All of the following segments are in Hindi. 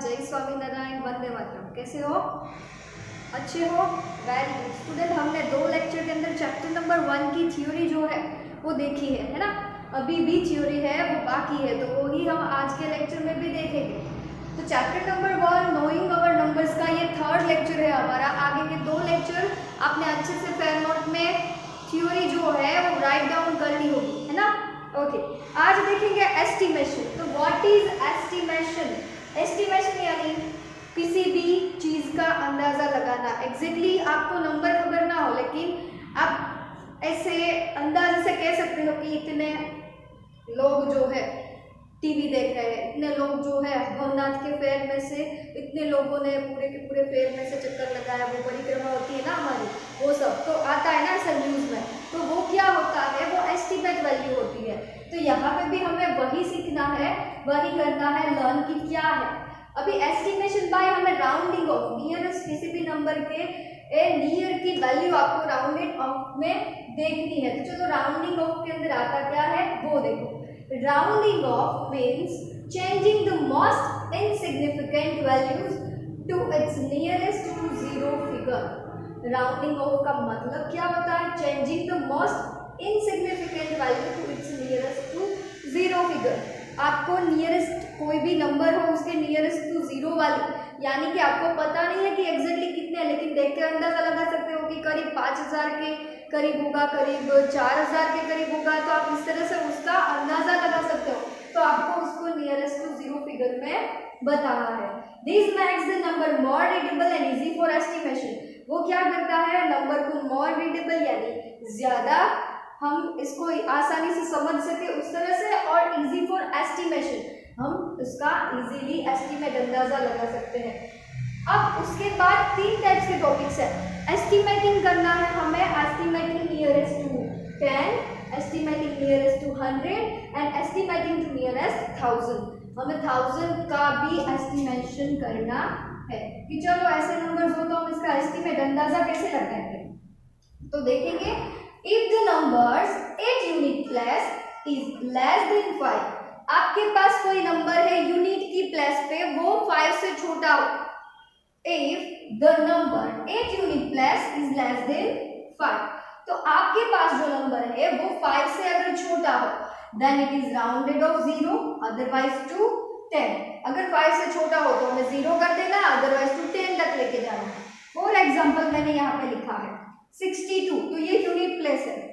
जय स्वामीनारायण, वंदे मातरम। कैसे हो? अच्छे हो? Very good student. हमने 2 लेक्चर के अंदर चैप्टर नंबर 1 की थ्योरी जो है वो देखी है ना। अभी भी थ्योरी है वो बाकी है, तो वही हम आज के लेक्चर में भी देखेंगे। तो चैप्टर नंबर 1 नोइंग अवर नंबर्स का ये 3rd लेक्चर है हमारा। आगे के 2 लेक्चर आपने अच्छे से फेयर नोट में थ्योरी जो है वो राइट डाउन कर ली होगी, है ना। ओके, आज देखेंगे एस्टिमेशन। तो व्हाट इज एस्टिमेशन? एस्टिमेशन यानी किसी भी चीज का अंदाजा लगाना। एग्जैक्टली आपको नंबर खबर ना हो, लेकिन आप ऐसे अंदाजे से कह सकते हो कि इतने लोग जो है टीवी देख रहे हैं, इतने लोग जो है भवनाथ के फेयर में से इतने लोगों ने पूरे के पूरे फेयर में से चक्कर लगाया, वो परिक्रमा होती है ना हमारी, वो सब तो आता है ना सर न्यूज में। तो वो क्या होता है, वो एस्टिमेट वैल्यू होती है। तो यहाँ पे भी हमें वही सीखना है, वही करना है, लर्न की क्या है। अभी एस्टिमेशन बाय हमें राउंडिंग ऑफ नियरेस्ट किसी भी नंबर के नियर की वैल्यू आपको राउंडेड ऑफ में देखनी है। तो चलो राउंडिंग ऑफ के अंदर आता क्या है वो देखो। Rounding off means changing the most insignificant values to its nearest to zero figure. Rounding off का मतलब क्या होता है? Changing the most insignificant value to its nearest to zero figure. आपको नियरेस्ट कोई भी नंबर हो उसके नियरेस्ट टू जीरो वाली, यानी कि आपको पता नहीं है कि एग्जैक्टली कितने हैं, लेकिन देख के अंदाजा लगा सकते हो कि करीब 5000 के करीब होगा, करीब 4000 के करीब होगा। तो आप इस तरह से उसका अंदाजा लगा सकते हो। तो आपको उसको नियरेस्ट टू जीरो फिगर में बताना है। This makes the number more readable and easy for estimation. वो क्या करता है, नंबर को मोर रीडेबल यानी ज्यादा हम इसको आसानी से समझ सके उस तरह से, और इजी फॉर एस्टिमेशन हम इसका इजीली एस्टिमेट अंदाजा लगा सकते हैं। अब उसके बाद 3 टाइप्स के टॉपिक्स है। एस्टिमेटिंग करना है हमें, estimating nearest to 10, estimating nearest to 100 and estimating to nearest 1000। हमें 1000 का भी एस्टिमेशन करना है कि चलो ऐसे नंबर्स हो तो हम इसका एस्टिमेट अंदाजा कैसे लगाएंगे। तो देखेंगे, if the numbers 8 unit place is less than 5। आपके पास कोई नंबर है यूनिट की प्लेस पे, वो 5 से छोटा हो। If the number 8 unit place is less than 5, तो आपके पास जो नंबर है वो 5 से अगर छोटा हो, then it is rounded off 0, otherwise to 10। अगर 5 से छोटा हो तो हमें 0 कर देना, अदरवाइज टू 10 तक लेके जाना है। फॉर एग्जाम्पल मैंने यहाँ पे लिखा है 62, तो ये यूनिट प्लेस है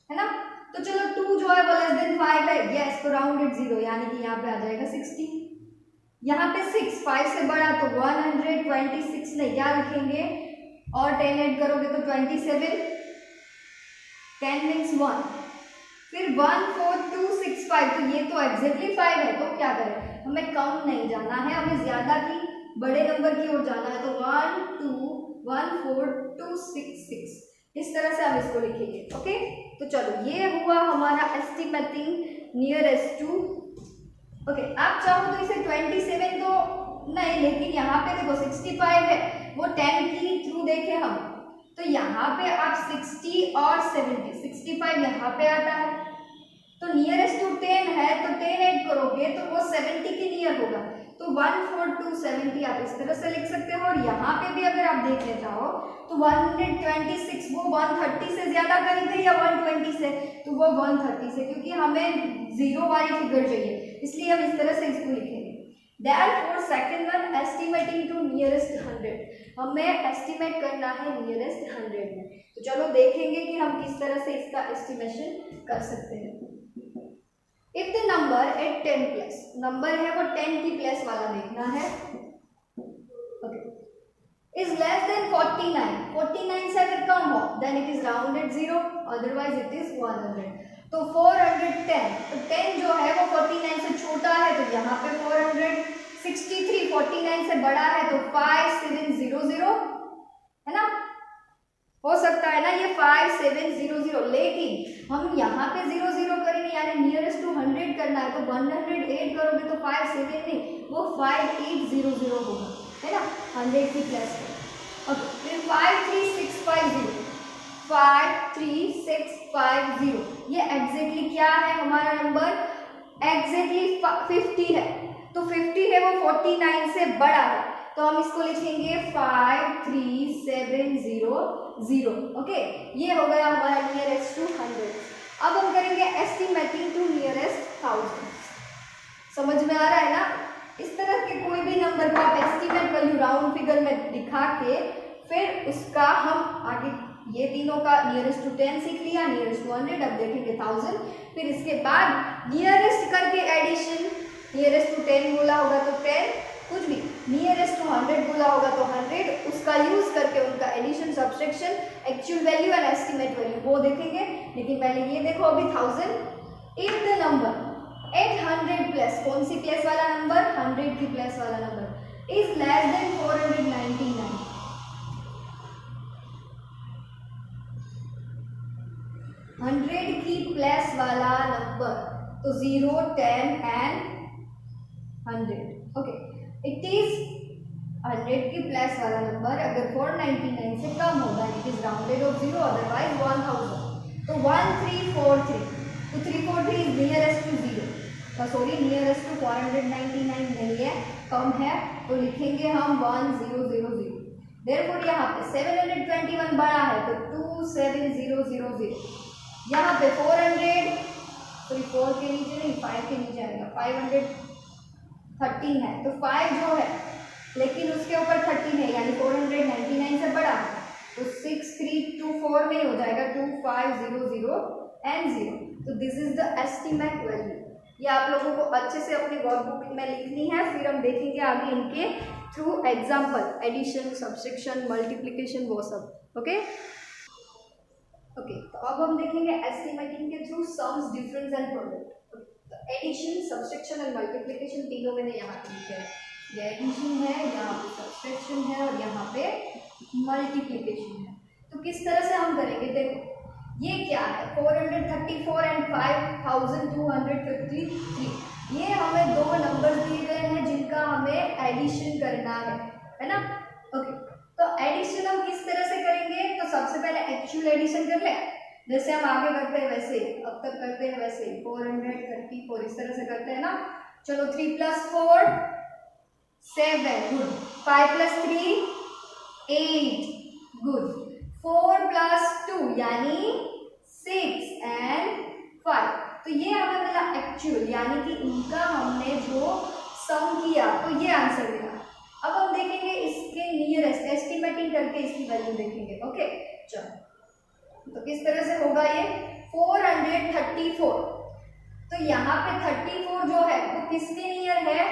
ना। तो चलो 2 जो है वो लेस देन 5 है, यस, तो राउंडेड 0 यानी कि यहाँ पे आ जाएगा 60। यहाँ पे 6 5 से बड़ा तो 126 नहीं, क्या लिखेंगे, और 10 ऐड करोगे तो 27, 10 मीन्स 1, फिर 14265, तो ये तो एग्जैक्टली 5 है। तो क्या करें, हमें कम नहीं जाना है, हमें ज्यादा की बड़े नंबर की ओर जाना है। तो 1214266 इस तरह से हम इसको लिखेंगे। ओके, तो चलो ये हुआ हमारा एस्टिमेटिंग नियरेस्ट टू। ओके, आप चाहो तो इसे 27 तो नहीं, लेकिन यहाँ पे देखो 65 है, वो 10 की थ्रू देखे हम, तो यहाँ पे आप 60 और 70, 65 यहाँ पे आता है, तो नियरेस्ट टू 10 है, तो 10 ऐड करोगे तो वो 70 के नियर होगा। तो 14270 आप इस तरह से लिख सकते हो। और यहाँ पे भी अगर आप देखने चाहो तो 126 वो 130 से ज्यादा करीब है या 120 से, तो वो 130 से, क्योंकि हमें 0 वाली फिगर चाहिए, इसलिए हम इस तरह से इसको लिखेंगे। Therefore second one estimating to nearest 100, हमें एस्टिमेट करना है नियरेस्ट 100 में। तो चलो देखेंगे कि हम किस तरह से इसका एस्टिमेशन कर सकते हैं। If the number at 10 plus, number है वो 10 की प्लस वाला देखना है, इज लेस देन 49, 49 से अगर कम हो then it is rounded 0, otherwise it is 100। तो 410, तो 10 जो है वो 49 से छोटा है, तो यहाँ पे 463, 49 से बड़ा है तो 5700 है ना, हो सकता है ना ये 5700, लेकिन हम यहाँ पे 00 करेंगे यानी नियरेस्ट टू 100 करना है, तो 108 करोगे तो 57 नहीं, वो 5800 होगा, है ना, 100 की प्लस। ओके, फिर 53650, 53650 ये एग्जैक्टली क्या है हमारा नंबर, एग्जैक्टली 50 है, तो 50 है वो 49 से बड़ा है, तो हम इसको लिखेंगे 53700। ओके, ये हो गया हमारा नियरेस्ट टू 100। अब हम करेंगे एस्टिमेटिंग टू नियरेस्ट 1000। समझ में आ रहा है ना? इस तरह के कोई भी नंबर को आप एस्टिमेट वैल्यू राउंड फिगर में दिखा के फिर उसका हम आगे ये तीनों का नियरेस्ट टू 10 सीख लिया, नियरेस्ट टू 100, अब देखेंगे 1000। फिर इसके बाद नियरेस्ट करके एडिशन, नियरेस्ट टू 10 बोला होगा तो 10, कुछ भी नियरेस्ट टू 100 बोला होगा तो 100, उसका यूज करके उनका addition, subtraction, actual value and estimate value वो देखेंगे। लेकिन पहले ये देखो अभी 1000, इफ द नंबर 800 प्लस, कौन सी प्लस वाला नंबर? 100 की प्लस वाला नंबर, इज लेस देन 499, 100 की प्लस वाला नंबर, तो 0, 10 एंड 100। ओके, इट इज 100 की प्लस वाला नंबर अगर 499 से कम होगा, it is rounded off 0, otherwise 1000, तो 1343, तो 343 is nearest to 0, sorry nearest to 499 नहीं है, कम है, तो लिखेंगे हम 1000। देयरफॉर यहाँ पे 721 बड़ा है तो 27000, यहाँ पे 400, सॉरी 4 के नीचे नहीं 5 के नीचे आएगा, 513 है, तो 5 जो है लेकिन उसके ऊपर 13 है, यानी 499 से बड़ा है, तो 6324 में हो जाएगा 2500 एंड 0। तो this is the estimate value. ये आप लोगों को अच्छे से अपनी वर्कबुक में लिखनी है, फिर हम देखेंगे आगे इनके through example, addition, subtraction, multiplication, वो सब। ओके ओके, तो अब हम देखेंगे एस्टिमेटिंग के through sums, difference and product. तो एडिशन, सब्सट्रैक्शन एंड मल्टीप्लिकेशन तीनों मैंने यहाँ पे लिखे हैं, ये एडिशन है, यहाँ पे सब्सट्रैक्शन है और यहाँ पे मल्टीप्लिकेशन है। तो किस तरह से हम करेंगे? देखो ये क्या है, 434 एंड 5253, ये हमें दो नंबर दिए गए हैं जिनका हमें एडिशन करना है ना? ओके, तो एडिशन हम किस तरह से करेंगे? तो सबसे पहले एक्चुअल एडिशन कर ले, जैसे हम आगे करते हैं वैसे, अब तक करते हैं वैसे, 434 इस तरह से करते हैं ना। चलो 3 + 4 7, गुड, 5 + 3 8, गुड, 4 + 2 यानी 6 एंड 5, तो ये हमें मिला एक्चुअल, यानी कि इनका हमने जो सम किया तो ये आंसर मिला। अब हम देखेंगे इसके नियरेस्ट, एस्टिमेटिंग करके इसकी वैल्यू देखेंगे। ओके, चलो तो किस तरह से होगा ये? 434, तो यहाँ पे 34 जो है वो किसके नियर है?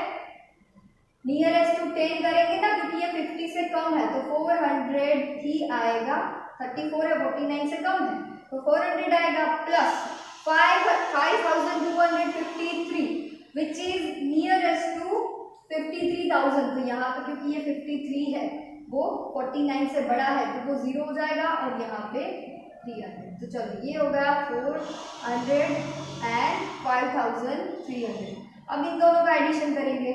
नियरेस्ट टू 10 करेंगे ना, क्योंकि ये 50 से कम है, तो 400 ही आएगा। 34 है, 49 से कम है, तो 400 आएगा, plus 5253 which is nearest to 53,000, तो यहाँ पे क्योंकि ये 53 है वो 49 से बड़ा है तो वो 0 हो जाएगा, और यहाँ पे 300। तो चलो ये हो गया 400 एंड 5300। अब इन दोनों का एडिशन करेंगे,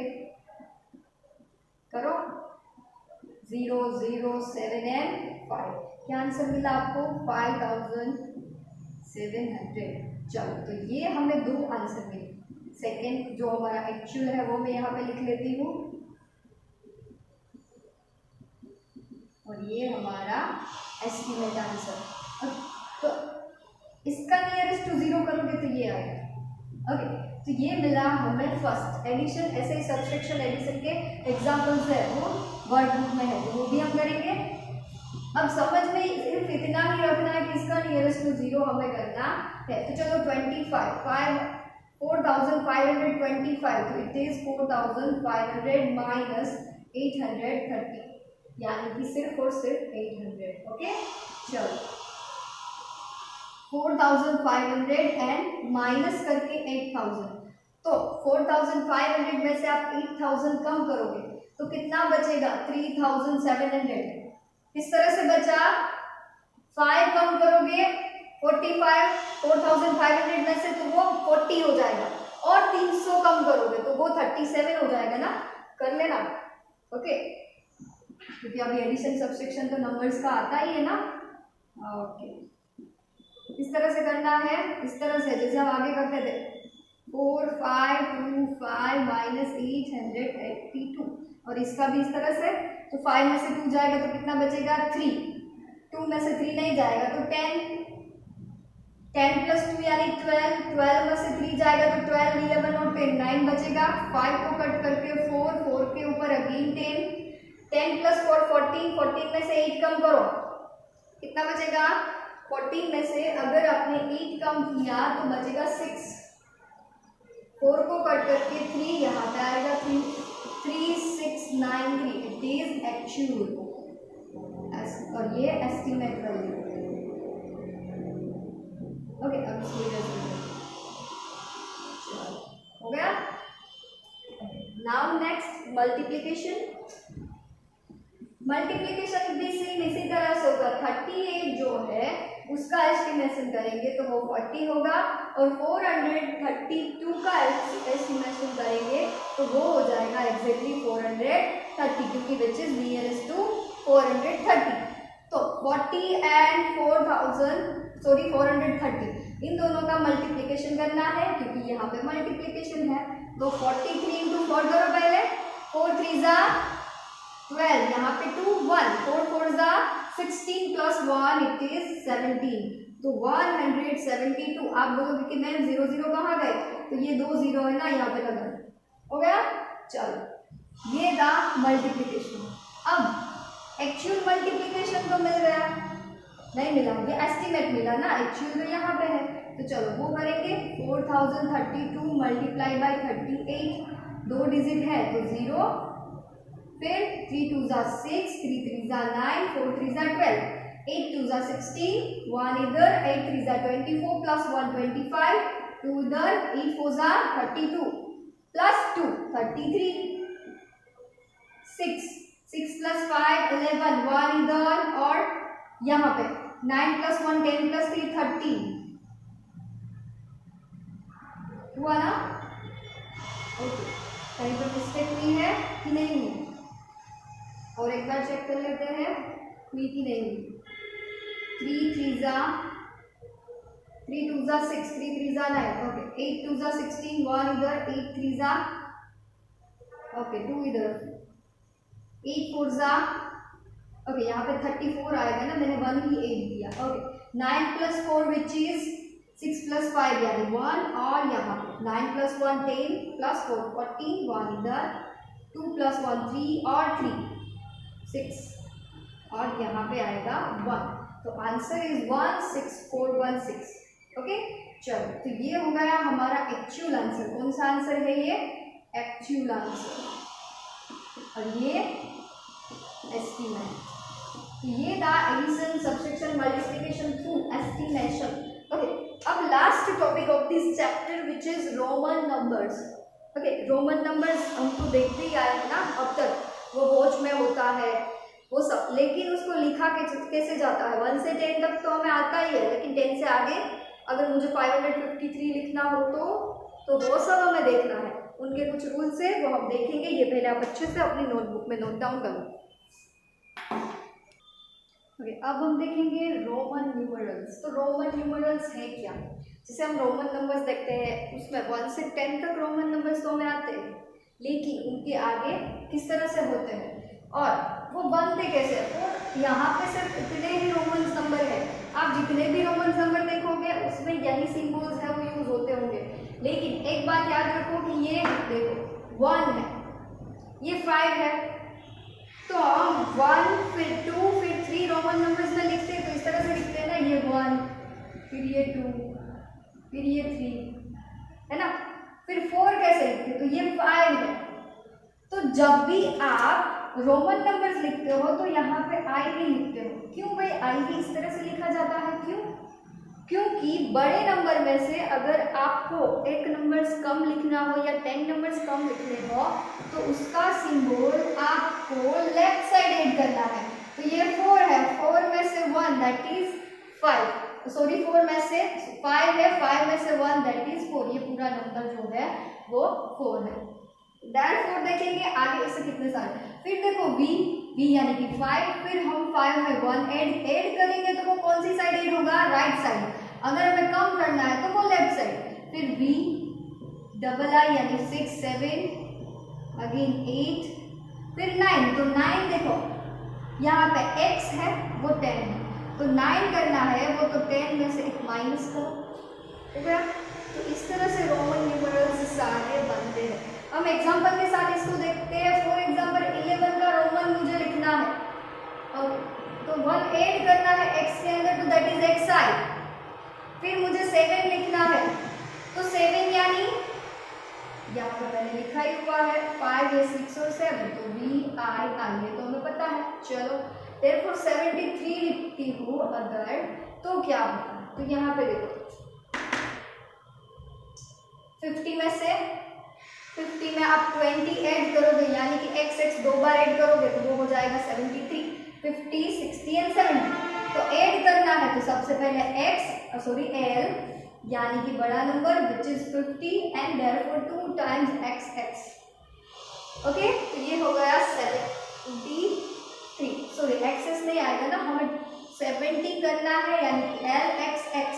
करो, 0 0 7 एंड 5, क्या आंसर मिला आपको? 5700। चलो तो ये हमें दो आंसर मिले। सेकेंड जो हमारा एक्चुअल है वो मैं यहाँ पे लिख लेती हूँ, और ये हमारा एस्टिमेट आंसर। तो इसका नियरेस्ट टू 0 करोगे तो ये आएगा। ओके, तो ये मिला हमें फर्स्ट एडिशन। ऐसे ही सब्सट्रैक्शन, एडिशन के एग्जांपल्स है वो वर्कबुक में है, तो वो भी हम करेंगे। अब समझ में सिर्फ इतना ही रखना है कि इसका नियरेस्ट टू 0 हमें करना है। तो चलो 4525, तो इट इज 4500 माइनस 830, यानी कि सिर्फ और सिर्फ 800। ओके, चलो 4500 एंड माइनस करके 8000, तो 4500 में से आप 8000 कम करोगे तो कितना बचेगा? 3700। किस तरह से बचा? 5 कम करोगे 45, 4500 में से तो वो 40 हो जाएगा, और 300 कम करोगे तो वो 37 हो जाएगा ना, कर लेना। ओके, क्योंकि अभी एडिशन सब्सट्रैक्शन तो नंबर्स का आता ही है ना। ओके, इस तरह से करना है, इस तरह से जैसे हम आगे करते थे 4 5 2 5 माइनस 882 और इसका भी इस तरह से। तो 5 में से 2 जाएगा तो कितना बचेगा 3, 2 में से 3 नहीं जाएगा तो 10, 10 प्लस 2 यानी 12, 12 में से 3 जाएगा तो 12, 11 और 10 9 बचेगा। 5 को कट करके 4, 4 के ऊपर अगेन 10, 10 प्लस 4 14, 14 में से 8 कम करो कितना बचेगा 14 में से अगर आपने 8 कम किया तो बचेगा 6, 4 को कट करके 3 यहाँ पे आएगा 3693 इट इज एक्चुअल और ये एस्टिमेट वैल्यू। ओके अब हो गया। Now next multiplication. मल्टीप्लिकेशन भी सेम इसी तरह से होगा। 38 जो है उसका एस्टिमेशन करेंगे तो वो 40 होगा और 432 का एस्टिमेशन करेंगे तो वो हो जाएगा एग्जैक्टली 430 क्योंकि विच इज नियरेस्ट टू 430। तो 40 एंड 430 इन दोनों का मल्टीप्लिकेशन करना है क्योंकि यहाँ पे मल्टीप्लिकेशन है। तो 43 इंटू 4 करो पहले, 4 3 जा 12, यहाँ पे 2 1, 4 4 जा 16 प्लस 1 इट इज 17 तो 172। आप बोलोगे कि मैम 0 0 कहाँ गए, तो ये 2 0 है ना यहाँ पे लगा। हो गया। चलो ये था मल्टीप्लिकेशन। अब एक्चुअल मल्टीप्लिकेशन तो मिल गया, नहीं मिला, ये एस्टिमेट मिला ना, एक्चुअल तो यहाँ पे है। तो चलो वो करेंगे 4032 मल्टीप्लाई बाई 38, 2 डिजिट है तो 0, फिर 3 2 जा 6, 3 3 जा 9, 4 3 जा 12, 8 2 जा 16, 1 इधर, 8 3 जा 24 प्लस 1 25, 2 इधर, 8 4 जा 32 प्लस 2 33, 6 6 प्लस 5 11, 1 इधर और यहाँ पे 9 प्लस 1 10 प्लस 3 13 हुआ ना। ओके कहीं पर मिस्टेक हुई है कि नहीं हुई, और एक बार चेक कर लेते हैं हुई कि नहीं हुई। 3 3 जा 3 2 जा 6, 3 3 जा 9, ओके 8 2 जा 16, 1 इधर, 8 3 जा ओके 2 इधर, 8 4 जा ओके यहाँ पे 34 आएगा ना, मैंने 1 ही 8 दिया। Okay 9 plus 4 which is 6 plus 5 यानी 1 और यहाँ 9 प्लस 1 10 प्लस 4 14, 1 इधर, 2 प्लस 1 3 और 3 6 और यहाँ पे आएगा 1। तो आंसर इज 16416। ओके चलो तो ये हो गया हमारा एक्चुअल आंसर। कौन सा आंसर है ये, एक्चुअल आंसर, और ये एस्टीमेट। ये था addition subtraction multiplication through estimation. Okay अब last topic of this chapter which is Roman numbers. Okay Roman numbers हम तो देखते ही आए हैं ना अब तक, वो वॉच में होता है वो सब, लेकिन उसको लिखा कैसे जाता है। 1 से 10 तक तो हमें आता ही है, लेकिन 10 से आगे अगर मुझे 553 लिखना हो तो वो सब हमें देखना है। उनके कुछ रूल्स है वो हम देखेंगे। ये पहले आप अच्छे से अपनी नोटबुक में नोट डाउन करो। ओके अब हम देखेंगे रोमन न्यूमरल्स। तो रोमन न्यूमरल्स है क्या, जैसे हम रोमन नंबर्स देखते हैं उसमें 1 से 10 तक रोमन नंबर्स तो हमें आते हैं, लेकिन उनके आगे किस तरह से होते हैं और वो बनते कैसे हैं। तो यहाँ पे सिर्फ इतने ही रोमन नंबर है, आप जितने भी रोमन नंबर देखोगे उसमें यही सिंबल्स है वो यूज होते होंगे। लेकिन एक बात याद रखो कि ये देखो 1 है, ये 5 है, तो हम 1 फिर 2 फिर 3 रोमन नंबर्स में लिखते हैं तो इस तरह से लिखते हैं ना, ये 1 फिर ये 2 फिर ये 3 है ना, फिर 4 कैसे लिखते हैं, तो ये 5 है। तो जब भी आप रोमन नंबर्स लिखते हो तो यहाँ पे आई भी लिखते हो। क्यों भाई आई भी इस तरह से लिखा जाता है, क्यों, क्योंकि बड़े नंबर में से अगर आपको एक नंबर्स कम लिखना हो या 10 नंबर्स कम लिखने हो तो उसका सिंबल आपको लेफ्ट साइड ऐड करना है। तो ये 4 है, 4 में से 1 दैट इज 5, सॉरी 4 में से 5 है, 5 में से 1 दैट इज 4। ये पूरा नंबर जो है वो 4 है। Therefore देखेंगे आगे इससे कितने सारे, फिर देखो v यानी कि 5, फिर हम 5 में 1 ऐड करेंगे तो वो कौन सी साइड ऐड होगा, राइट साइड। अगर हमें कम करना है तो वो लेफ्ट साइड, फिर v डबल आई यानी 6 7 अगेन 8 फिर 9। तो 9 देखो यहाँ पे x है वो 10 है, तो 9 करना है वो तो 10 में से एक माइनस करो, ठीक है। तो इस तरह से रोमन न्यूमरल्स सारे बनते हैं। हम एग्जांपल के साथ इसको देखते हैं। फॉर एग्जांपल 11 का रोमन मुझे लिखना है, तो 1 ऐड करना है x के अंदर, तो दैट इज xi। फिर मुझे 7 लिखना है, तो 7 यानी यहाँ पर मैंने लिखा ही हुआ है 5 या 6 और 7, तो VII ये तो हमें पता है। चलो therefore 73 लिखती हूँ अगर, तो क्या होगा, तो यहाँ पे देखो 50 में से 50 में आप 20 ऐड करोगे यानी कि x दो बार ऐड करोगे तो वो हो जाएगा 73। 50 60 एंड 70, तो ऐड करना है तो सबसे पहले l यानी कि बड़ा number which is 50 and therefore 2 times x। Okay, तो ये हो गया 73। सॉरी एक्सेस नहीं आएगा ना, हमें 70 करना है यानी कि lxx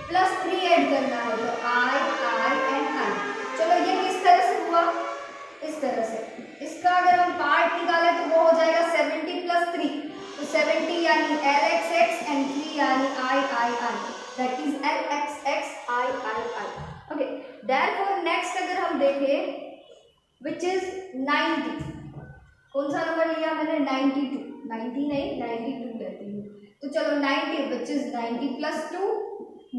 प्लस 3 ऐड करना है तो I एंड I। चलो ये किस तरह से हुआ, इस तरह से। इसका अगर हम पार्ट निकालें तो वो हो जाएगा 70 प्लस 3, तो 70 यानी lxx एंड 3 यानी I। That is lxx I। Okay, therefore next अगर हम देखें विच इज 90, कौन सा नंबर लिया मैंने 92, 90 नहीं 92 लेती हूँ। तो चलो 90 which is 90 plus 2,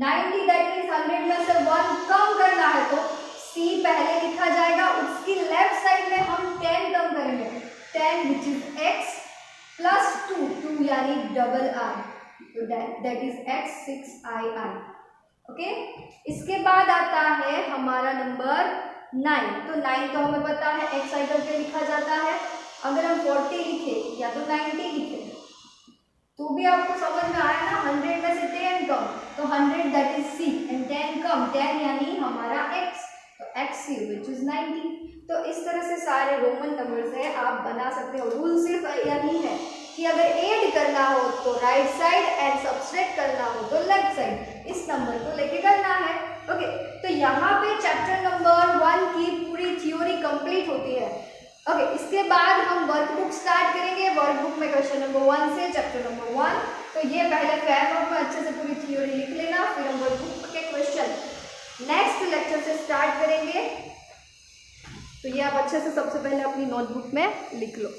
90 that is 100 में से 1 कम करना है तो C पहले लिखा जाएगा, उसकी लेफ्ट साइड में हम 10 कम करेंगे, 10 विच इज x प्लस 2 यानी डबल I, तो that is x 6i। Okay, इसके बाद आता है हमारा नंबर 9। तो 9 तो हमें पता है xi करके लिखा जाता है। अगर हम 40 लिखे या तो 90 लिखे तो भी आपको समझ में आया ना, 100 में से 10 कम तो 100 दैट इज C एंड 10 कम 10 यानी हमारा x, तो xc विच इज 90। तो इस तरह से सारे रोमन नंबर्स है आप बना सकते हो। रूल सिर्फ यही है कि अगर ऐड करना हो तो राइट साइड एंड सब्ट्रैक्ट करना हो तो लेफ्ट साइड, इस नंबर को लेके करना है। ओके, तो यहाँ पे चैप्टर नंबर 1 की पूरी थ्योरी कंप्लीट होती है। ओके, इसके बाद हम वर्कबुक स्टार्ट करेंगे। वर्कबुक में क्वेश्चन नंबर 1 से चैप्टर नंबर 1, तो ये पहले फेयर नोट में अच्छे से पूरी थ्योरी लिख लेना, फिर हम वर्कबुक के क्वेश्चन नेक्स्ट लेक्चर से स्टार्ट करेंगे। तो ये आप अच्छे से सबसे पहले अपनी नोटबुक में लिख लो।